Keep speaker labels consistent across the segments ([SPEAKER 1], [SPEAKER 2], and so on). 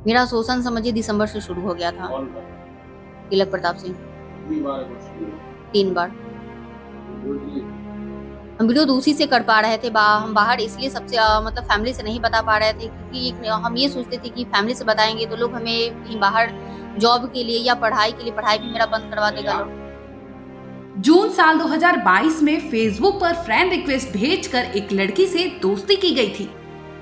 [SPEAKER 1] मेरा शोषण समझिए दिसंबर से शुरू हो गया था।
[SPEAKER 2] कौन कर रहा
[SPEAKER 1] तिलक प्रताप सिंह।
[SPEAKER 2] कितनी बार है कुछ नहीं
[SPEAKER 1] 3 बार।
[SPEAKER 2] बोल रही
[SPEAKER 1] हम विरोध उसी से कर पा रहे थे। हम बाहर इसलिए सबसे मतलब फैमिली से नहीं बता पा रहे थे, क्योंकि हम ये सोचते थे कि फैमिली से बताएंगे तो लोग हमें कहीं बाहर जॉब के लिए या पढ़ाई के लिए, पढ़ाई भी मेरा बंद करवा देगा लोग।
[SPEAKER 3] जून साल 2022 में फेसबुक पर फ्रेंड रिक्वेस्ट भेजकर एक लड़की से दोस्ती की गई थी।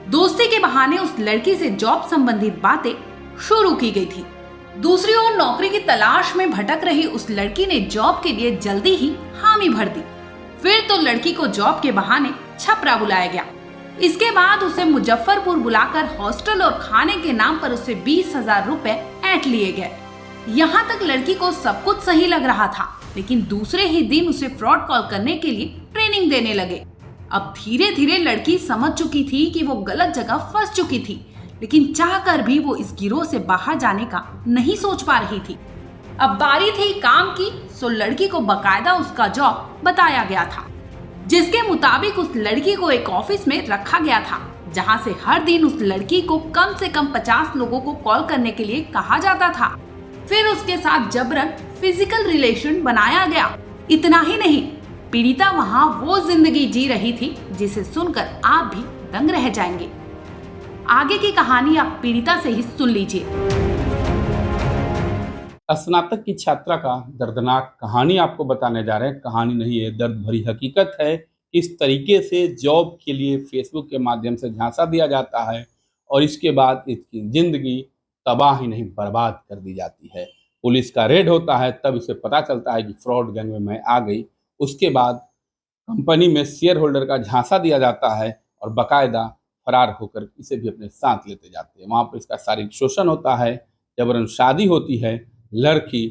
[SPEAKER 3] दोस्ती के बहाने उस लड़की से जॉब संबंधित बातें शुरू की गई थी। दूसरी ओर नौकरी की तलाश में भटक रही उस लड़की ने जॉब के लिए जल्दी ही हामी भर दी। फिर तो लड़की को जॉब के बहाने छपरा बुलाया गया। इसके बाद उसे मुजफ्फरपुर बुलाकर हॉस्टल और खाने के नाम पर उसे 20,000 रुपए ऐंठ लिए गए। यहाँ तक लड़की को सब कुछ सही लग रहा था, लेकिन दूसरे ही दिन उसे फ्रॉड कॉल करने के लिए ट्रेनिंग देने लगे। अब धीरे धीरे लड़की समझ चुकी थी कि वो गलत जगह फंस चुकी थी, लेकिन चाहकर भी वो इस गिरोह से बाहर जाने का नहीं सोच पा रही थी। अब बारी थी काम की, सो लड़की को बकायदा उसका जॉब बताया गया था, जिसके मुताबिक उस लड़की को एक ऑफिस में रखा गया था, जहां से हर दिन उस लड़की को कम से कम 50 लोगों को कॉल करने के लिए कहा जाता था। फिर उसके साथ जबरन फिजिकल रिलेशन बनाया गया। इतना ही नहीं, पीड़िता वहां वो जिंदगी जी रही थी जिसे सुनकर आप भी दंग रह जाएंगे। आगे की कहानी आप पीड़िता से ही सुन लीजिए।
[SPEAKER 2] स्नातक की छात्रा का दर्दनाक कहानी आपको बताने जा रहे हैं। कहानी नहीं है, दर्द भरी हकीकत है। इस तरीके से जॉब के लिए फेसबुक के माध्यम से झांसा दिया जाता है और इसके बाद इसकी जिंदगी तबाह ही नहीं बर्बाद कर दी जाती है। पुलिस का रेड होता है, तब इसे पता चलता है कि फ्रॉड गैंग में मैं आ गई। उसके बाद कंपनी में शेयर होल्डर का झांसा दिया जाता है और बाकायदा फरार होकर इसे भी अपने साथ लेते जाते हैं। वहाँ पर इसका शारीरिक शोषण होता है, जबरन शादी होती है। लड़की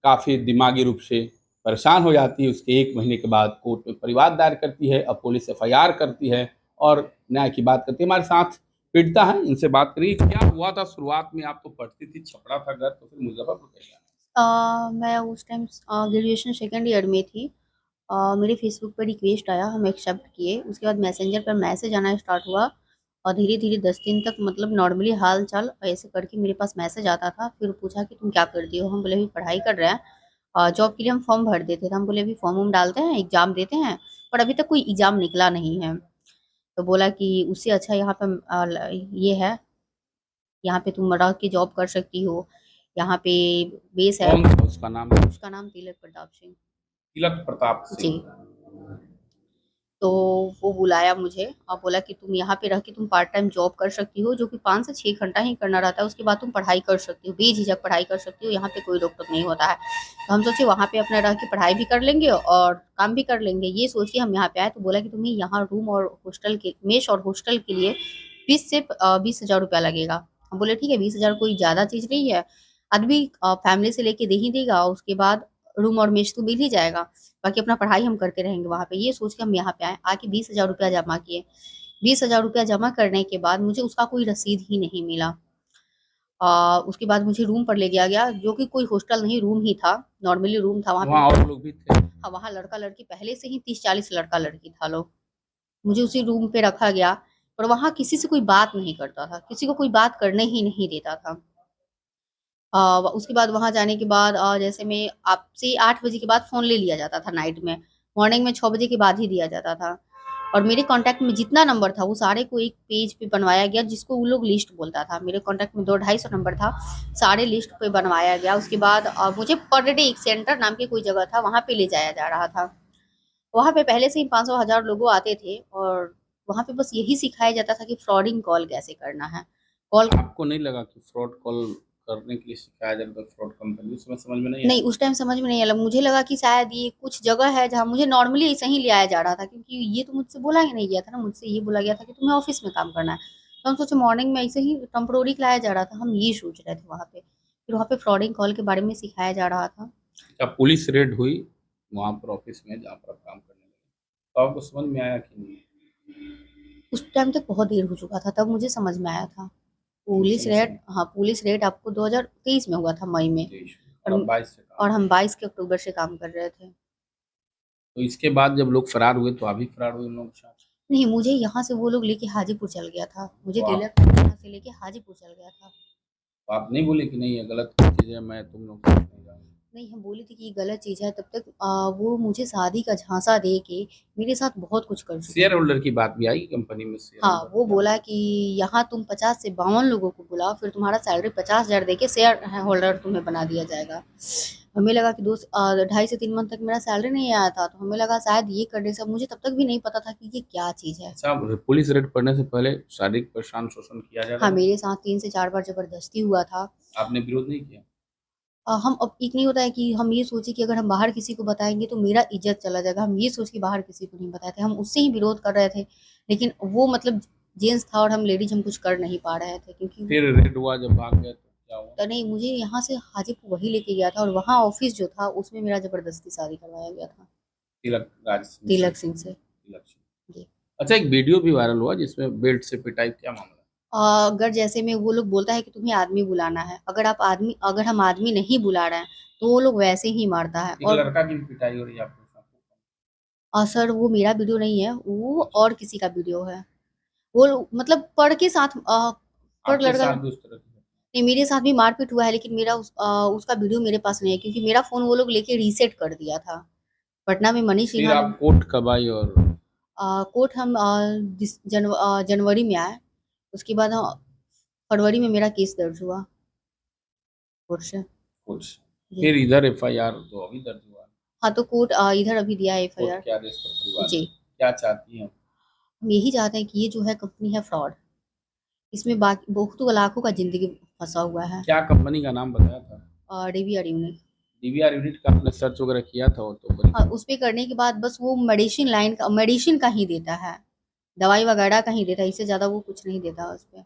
[SPEAKER 2] काफ़ी दिमागी रूप से परेशान हो जाती है। उसके 1 महीने के बाद कोर्ट में परिवाद दायर करती है और पुलिस एफआईआर करती है और न्याय की बात करती है। हमारे साथ पीड़िता है, इनसे बात करिए। क्या हुआ था शुरुआत में? आप तो पढ़ती थी, छपरा था घर, तो फिर मुजफ्फरपुर कैसे आना?
[SPEAKER 1] मैं उस टाइम ग्रेजुएशन सेकेंड ईयर में थी। मेरे फेसबुक पर रिक्वेस्ट आया, हम एक्सेप्ट किए। उसके बाद मैसेंजर पर मैसेज आना स्टार्ट हुआ और धीरे धीरे 10 दिन तक मतलब नॉर्मली हाल चाल ऐसे करके मेरे पास मैसेज आता था। फिर पूछा कि तुम क्या करती हो? हम बोले अभी पढ़ाई कर रहे हैं। जॉब के लिए हम फॉर्म भर देते थे। हम बोले अभी फॉर्म डालते हैं, एग्जाम देते हैं, पर अभी तक कोई एग्जाम निकला नहीं है। तो बोला कि उससे अच्छा यहाँ पे ये है, यहाँ पे तुम रह के जॉब कर सकती हो, यहाँ पे बेस है।
[SPEAKER 2] कौन था उसका नाम?
[SPEAKER 1] उसका नाम तिलक प्रताप सिंह।
[SPEAKER 2] तिलक प्रताप
[SPEAKER 1] जी।
[SPEAKER 2] सिंह।
[SPEAKER 1] तो वो बुलाया मुझे और बोला कि तुम यहाँ पे रह के तुम पार्ट टाइम जॉब कर सकती हो, जो कि 5 से 6 घंटा ही करना रहता है। उसके बाद तुम पढ़ाई कर सकती हो, बेझिझक पढ़ाई कर सकती हो, यहाँ पे कोई रोक टोक नहीं होता है। तो हम सोचे वहाँ पे अपना रह के पढ़ाई भी कर लेंगे और काम भी कर लेंगे, ये सोच के हम यहाँ पे आए। तो बोला कि तुम्हें यहाँ रूम और हॉस्टल के मेस और हॉस्टल के लिए 20,000 लगेगा। हम बोले ठीक है, 20,000 कोई ज़्यादा चीज़ नहीं है, आदमी फैमिली से लेके दे ही देगा। उसके बाद रूम और मेस तो मिल ही जाएगा, बाकी अपना पढ़ाई हम करते रहेंगे वहाँ पे। ये सोच के हम यहाँ पे आए। आके 20,000 जमा किए। 20,000 जमा करने के बाद मुझे उसका कोई रसीद ही नहीं मिला। उसके बाद मुझे रूम पर ले गया गया, जो कि कोई हॉस्टल नहीं, रूम ही था, नॉर्मली रूम था वहाँ पे।
[SPEAKER 2] वहाँ और लोग भी थे?
[SPEAKER 1] हाँ, वहाँ लड़का लड़की पहले से ही 30-40 लड़का लड़की था लोग। मुझे उसी रूम पे रखा गया, पर वहाँ किसी से कोई बात नहीं करता था, किसी को कोई बात करने ही नहीं देता था। उसके बाद वहाँ जाने के बाद जैसे मैं आपसे 8 बजे के बाद फ़ोन ले लिया जाता था नाइट में, मॉर्निंग में 6 बजे के बाद ही दिया जाता था। और मेरे कॉन्टैक्ट में जितना नंबर था वो सारे को एक पेज पे बनवाया गया, जिसको वो लोग लिस्ट बोलता था। मेरे कॉन्टैक्ट में 200-250 नंबर था, सारे लिस्ट पे बनवाया गया। उसके बाद मुझे पर डे एक सेंटर नाम की कोई जगह था, वहाँ पे ले जाया जा रहा था। वहाँ पे पहले से ही 500-1000 लोग आते थे और वहाँ पे बस यही सिखाया जाता था कि फ्रॉडिंग कॉल कैसे करना है। कॉल
[SPEAKER 2] आपको नहीं लगा कि फ्रॉड कॉल करने के लिए सिखाया जाता है फ्रॉड कंपनी? उस समय समझ में नहीं
[SPEAKER 1] नहीं,
[SPEAKER 2] आया?
[SPEAKER 1] उस टाइम समझ में नहीं आया। मुझे लगा कि शायद ये कुछ जगह है जहाँ मुझे नॉर्मली ऐसे ही ले आया जा रहा था, क्योंकि ये तो मुझसे बोला ही नहीं गया था ना। मुझसे ये बोला गया था कि तुम्हें ऑफिस में काम करना है। तो हम सोचे मॉर्निंग में ऐसे ही टेम्पोररी लाया जा रहा था, हम ये सोच रहे थे वहाँ पे। फिर वहाँ पे फ्रॉडिंग कॉल के बारे में सिखाया जा रहा था।
[SPEAKER 2] जब पुलिस रेड हुई वहाँ पर ऑफिस में जहाँ पर आप काम करने लगे, तो आपको समझ में आया कि नहीं?
[SPEAKER 1] उस टाइम तक बहुत देर हो चुका था, तब मुझे समझ में आया था।
[SPEAKER 2] उस
[SPEAKER 1] पुलिस
[SPEAKER 2] समय
[SPEAKER 1] रेड,
[SPEAKER 2] समझ
[SPEAKER 1] हाँ, पुलिस रेड आपको 2023 में हुआ था, मई में।
[SPEAKER 2] 23 और
[SPEAKER 1] और
[SPEAKER 2] आप 22 से काम
[SPEAKER 1] और
[SPEAKER 2] कर
[SPEAKER 1] हम
[SPEAKER 2] रहे हैं।
[SPEAKER 1] 22 के अक्टूबर से काम कर रहे थे।
[SPEAKER 2] तो इसके बाद जब लोग फरार हुए तो आप भी फरार हुए उन लोगों के साथ?
[SPEAKER 1] नहीं, मुझे यहाँ से वो लोग लेके हाजीपुर चल गया था। मुझे
[SPEAKER 2] वाह!
[SPEAKER 1] तिलक यहाँ से लेके हाजीपुर चल गया था।
[SPEAKER 2] तो आप नहीं बोले कि नहीं ये गलत चीज़ है, मैं तुम लोग साथ नहीं जाऊँगा?
[SPEAKER 1] नहीं, हम बोले थे कि ये गलत चीज़ है, तब तक वो मुझे शादी का झांसा दे के मेरे साथ बहुत कुछ कर चुके
[SPEAKER 2] शेयर
[SPEAKER 1] हैं।
[SPEAKER 2] होल्डर की बात भी आई कंपनी में, शेयर
[SPEAKER 1] हाँ,
[SPEAKER 2] होल्डर
[SPEAKER 1] वो
[SPEAKER 2] क्या?
[SPEAKER 1] बोला कि यहाँ तुम 50 से 52 लोगों को बुलाओ, फिर तुम्हारा सैलरी 50,000 देके शेयर होल्डर तुम्हें बना दिया जाएगा। हमें लगा कि 2 ढाई से 3 मंथ तक मेरा सैलरी नहीं आया था, तो हमें लगा शायद ये करने से, मुझे तब तक भी नहीं पता था कि ये क्या चीज़ है।
[SPEAKER 2] अच्छा, पुलिस रेड पड़ने से पहले शारीरिक परेशान शोषण किया जा रहा
[SPEAKER 1] हाँ,
[SPEAKER 2] था,
[SPEAKER 1] मेरे साथ 3 से 4 बार ज़बरदस्ती हुआ था।
[SPEAKER 2] आपने विरोध नहीं किया?
[SPEAKER 1] हम अब एक नहीं होता है कि हम ये सोचे कि अगर हम बाहर किसी को बताएँगे तो मेरा इज़्ज़त चला जाएगा, हम ये सोच के बाहर किसी को नहीं बताए थे, हम उससे ही विरोध कर रहे थे। लेकिन वो मतलब जेंट्स था और हम लेडीज़, हम कुछ कर नहीं पा रहे थे क्योंकि
[SPEAKER 2] फिर रेड हुआ जब भाग गए तो क्या हुआ?
[SPEAKER 1] तो नहीं, मुझे यहाँ से हाजीपुर वही लेके गया था और वहाँ ऑफ़िस जो था उसमें मेरा ज़बरदस्ती शादी करवाया गया था,
[SPEAKER 2] तिलक राज सिंह से?
[SPEAKER 1] तिलक सिंह से।
[SPEAKER 2] तिलक सिंह।
[SPEAKER 1] जी।
[SPEAKER 2] अच्छा, एक वीडियो भी वायरल हुआ जिसमें बेल्ट से पिटाई, क्या मामला?
[SPEAKER 1] अगर जैसे में वो लोग बोलता है कि तुम्हें आदमी बुलाना है, अगर हम आदमी नहीं बुला रहे हैं, तो वो लोग वैसे ही मारता है।
[SPEAKER 2] एक
[SPEAKER 1] और
[SPEAKER 2] लड़का की भी पिटाई हो रही है आपके साथ?
[SPEAKER 1] सर वो मेरा वीडियो नहीं है, वो
[SPEAKER 2] अच्छा,
[SPEAKER 1] और किसी का वीडियो है। वो मतलब पढ़ के साथ पर
[SPEAKER 2] आपके
[SPEAKER 1] लड़का
[SPEAKER 2] साथ भी
[SPEAKER 1] नहीं,
[SPEAKER 2] उस तरह की घटना?
[SPEAKER 1] मेरे साथ भी मारपीट हुआ है, लेकिन उसका वीडियो मेरे पास नहीं है क्योंकि मेरा फ़ोन वो लोग लेके रीसेट कर दिया था। पटना में मनीष
[SPEAKER 2] फिर
[SPEAKER 1] सिन्हा ने
[SPEAKER 2] आप कोर्ट कब आई और
[SPEAKER 1] कोर्ट हम जनवरी में आए, उसके बाद फरवरी में मेरा केस दर्ज हुआ कोर्ट से।
[SPEAKER 2] कुछ,
[SPEAKER 1] जी।
[SPEAKER 2] फिर इधर एफआईआर तो अभी दर्ज हुआ?
[SPEAKER 1] हाँ, तो कोर्ट इधर अभी दिया है
[SPEAKER 2] कोर्ट
[SPEAKER 1] एफआईआर।
[SPEAKER 2] के आदेश पर परिवार
[SPEAKER 1] जी।
[SPEAKER 2] क्या चाहती हैं?
[SPEAKER 1] हम यही चाहते हैं कि ये जो है कंपनी है फ्रॉड, इसमें बाकी बहुतों लाखों का ज़िंदगी फँसा हुआ है।
[SPEAKER 2] क्या कंपनी का नाम बताया था?
[SPEAKER 1] DVR unit.
[SPEAKER 2] डीवीआर यूनिट का आपने सर्च वगैरह किया था, वो तो बड़ी
[SPEAKER 1] हाँ, उस पे करने के बाद बस वो मेडिसिन का ही देता है, दवाई वगैरह का ही देता है, इससे ज़्यादा वो कुछ नहीं देता उस पे।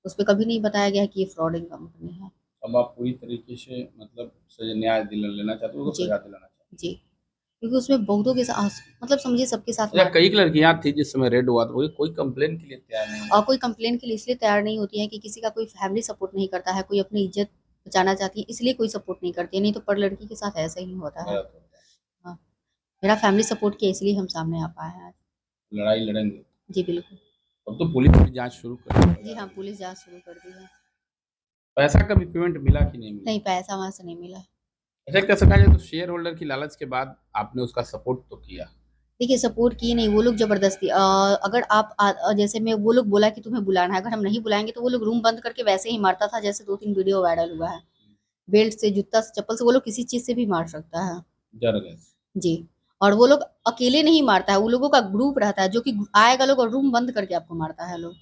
[SPEAKER 1] उस पे कभी नहीं बताया गया है कि ये फ्रॉडिंग कंपनी है।
[SPEAKER 2] अब आप पूरी तरीके से मतलब सजा, न्याय दिला लेना चाहते हो, उनको
[SPEAKER 1] जी,
[SPEAKER 2] सजा दिलाना चाहते
[SPEAKER 1] जी। क्योंकि उसमें बहुतों के साथ मतलब समझिए सबके साथ
[SPEAKER 2] हो? या कई
[SPEAKER 1] मारपीट हुई।
[SPEAKER 2] लड़कियां थी जिस समय रेड हुआ, तो कोई कंप्लेन के लिए तैयार नहीं
[SPEAKER 1] और
[SPEAKER 2] हुआ?
[SPEAKER 1] कोई कंप्लेन के लिए इसलिए तैयार नहीं होती है कि किसी का कोई फैमिली सपोर्ट नहीं करता है, कोई अपनी इज़्ज़त बचाना चाहती है, इसलिए कोई सपोर्ट नहीं करती है, नहीं तो पर लड़की के साथ ऐसा ही होता है।
[SPEAKER 2] गलत होता
[SPEAKER 1] हाँ, मेरा फैमिली सपोर्ट किया इसलिए हम सामने आ पाए हैं आज।
[SPEAKER 2] है, लड़ाई लड़ेंगे।
[SPEAKER 1] जी, बिल्कुल।
[SPEAKER 2] अब तो पुलिस भी जांच शुरू कर दी
[SPEAKER 1] जी हाँ,
[SPEAKER 2] है।
[SPEAKER 1] पुलिस जाँच शुरू कर दी है।
[SPEAKER 2] पैसा का भी पेमेंट मिला कि नहीं मिला?
[SPEAKER 1] नहीं, पैसा वहाँ से नहीं मिला।
[SPEAKER 2] अच्छा, कैसे कहा जाए तो शेयर होल्डर की लालच के बाद आपने उसका सपोर्ट तो किया।
[SPEAKER 1] देखिए सपोर्ट किए नहीं, वो लोग ज़बरदस्ती अगर जैसे मैं वो लोग बोला कि तुम्हें बुलाना है, अगर हम नहीं बुलाएँगे तो वो लोग रूम बंद करके वैसे ही मारता था, जैसे 2-3 वीडियो वायरल हुआ है। बेल्ट से, जूता से, चप्पल से, वो लोग किसी चीज़ से भी मार सकता है।
[SPEAKER 2] डर गए?
[SPEAKER 1] जी। और वो लोग अकेले नहीं मारता है, वो लोगों का ग्रुप रहता है जो कि आएगा लोग और रूम बंद करके आपको मारता है लोग।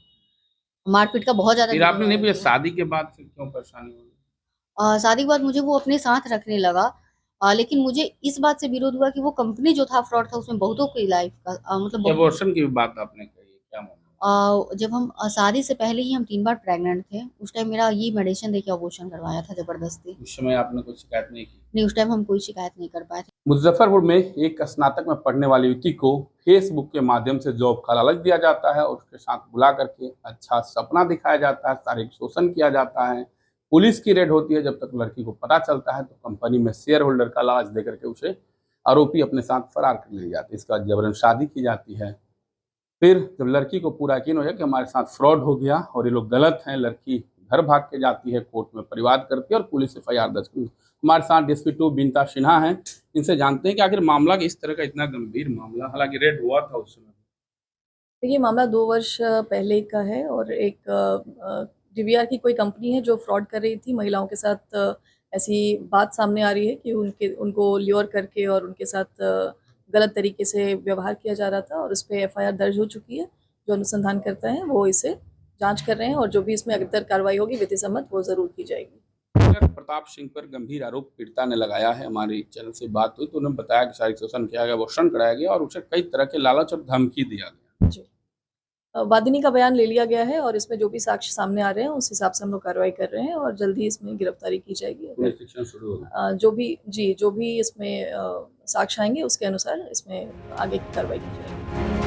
[SPEAKER 1] मारपीट का बहुत ज़्यादा
[SPEAKER 2] फिर
[SPEAKER 1] वीडियो
[SPEAKER 2] आपने नहीं
[SPEAKER 1] वायरल
[SPEAKER 2] पूछा
[SPEAKER 1] हुआ है।
[SPEAKER 2] शादी के बाद फिर क्यों परेशानी हुई?
[SPEAKER 1] शादी के बाद मुझे वो अपने साथ रखने लगा, लेकिन मुझे इस बात से विरोध हुआ कि वो कंपनी जो था फ्रॉड था, उसमें बहुतों की लाइफ़ का मतलब
[SPEAKER 2] एबॉर्शन की भी बात आपने कही है, क्या मामला?
[SPEAKER 1] जब हम शादी से पहले ही हम 3 बार प्रेग्नेंट थे, उस टाइम मेरा ये मेडिसिन देके अबॉर्शन करवाया था ज़बरदस्ती।
[SPEAKER 2] उस समय आपने कोई शिकायत नहीं की?
[SPEAKER 1] नहीं, उस टाइम हम कोई शिकायत नहीं कर पाए थे।
[SPEAKER 2] मुजफ्फरपुर में एक स्नातक में पढ़ने वाली युवती को फेसबुक के माध्यम से जॉब का लालच दिया जाता है और उसके साथ बुला करके अच्छा सपना दिखाया जाता है, शारीरिक शोषण किया जाता है। पुलिस की रेड होती है, जब तक लड़की को पता चलता है तो कंपनी में शेयर होल्डर का लालच देकर के उसे आरोपी अपने साथ फरार कर ली जाती है। इसका जबरन शादी की जाती है। फिर जब लड़की को पूरा यकीन हो जाए कि हमारे साथ फ्रॉड हो गया और ये लोग गलत हैं, लड़की घर भाग के जाती है, कोर्ट में परिवाद करती है और पुलिस एफआईआर दर्ज करती है। हमारे साथ डीएसपी 2 बिनता सिन्हा हैं, इनसे जानते हैं कि आखिर मामला इस तरह का इतना गंभीर मामला, हालांकि रेड हुआ था उस समय।
[SPEAKER 4] देखिए, मामला 2 वर्ष पहले का है और एक डीवीआर की कोई कंपनी है जो फ्रॉड कर रही थी महिलाओं के साथ। ऐसी बात सामने आ रही है कि उनको ल्योर करके और उनके साथ गलत तरीके से व्यवहार किया जा रहा था और उस पे एफआईआर दर्ज हो चुकी है। जो अनुसंधानकर्ता हैं वो इसे जांच कर रहे हैं और जो भी इसमें अग्रतर कार्रवाई होगी विधि सम्मत वो ज़रूर की जाएगी।
[SPEAKER 2] प्रताप सिंह पर गंभीर आरोप पीड़िता ने लगाया है। हमारी चैनल से बात हुई तो उन्होंने बताया कि शारीरिक शोषण किया गया, अबॉर्शन कराया गया और उसे कई तरह के लालच और धमकी दिया गया।
[SPEAKER 4] जी। वादिनी का बयान ले लिया गया है और इसमें जो भी साक्ष्य सामने आ रहे हैं उस हिसाब से हम लोग कार्रवाई कर रहे हैं और जल्द ही इसमें गिरफ्तारी की जाएगी।
[SPEAKER 2] पुलिस शिक्षण शुरू होगा।
[SPEAKER 4] जो भी इसमें साक्ष्य आएंगे उसके अनुसार इसमें आगे की कार्रवाई की जाएगी।